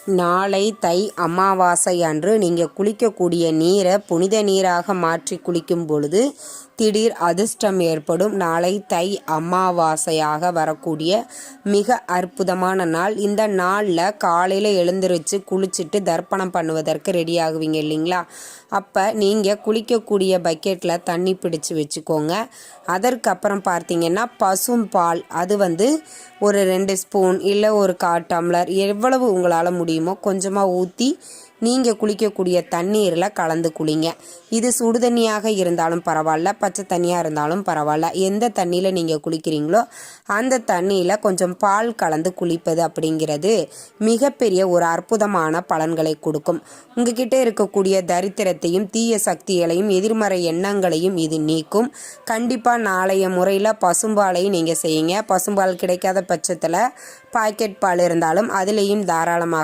நாளை தை அமாவாசை அன்று நீங்கள் குளிக்கக்கூடிய நீரை புனித நீராக மாற்றி குளிக்கும் பொழுது திடீர் அதிர்ஷ்டம் ஏற்படும். நாளை தை அமாவாசையாக வரக்கூடிய மிக அற்புதமான நாள். இந்த நாளில் காலையில் எழுந்திரிச்சு குளிச்சுட்டு தர்ப்பணம் பண்ணுவதற்கு ரெடி ஆகுவீங்க இல்லைங்களா? அப்போ நீங்கள் குளிக்கக்கூடிய பக்கெட்டில் தண்ணி பிடிச்சி வச்சுக்கோங்க. அதற்கப்புறம் பார்த்தீங்கன்னா பசும் பால், அது ஒரு 2 ஸ்பூன் இல்லை ஒரு 1/4 டம்ளர் எவ்வளவு உங்களால் முடியுமோ கொஞ்சமாக ஊற்றி நீங்கள் குளிக்கக்கூடிய தண்ணீரில் கலந்து குளிங்க. இது சுடு தண்ணியாக இருந்தாலும் பரவாயில்ல, பச்சை தண்ணியாக இருந்தாலும் பரவாயில்ல. எந்த தண்ணியில் நீங்கள் குளிக்கிறீங்களோ அந்த தண்ணியில் கொஞ்சம் பால் கலந்து குளிப்பது அப்படிங்கிறது மிகப்பெரிய ஒரு அற்புதமான பலன்களை கொடுக்கும். உங்ககிட்ட இருக்கக்கூடிய தரித்திரத்தையும் தீய சக்திகளையும் எதிர்மறை எண்ணங்களையும் இது நீக்கும். கண்டிப்பாக நாளைய முறையில் பசும்பாலையும் நீங்கள் செய்யுங்க. பசும்பால் கிடைக்காத பட்சத்தில் பாக்கெட் பால் இருந்தாலும் அதுலேயும் தாராளமாக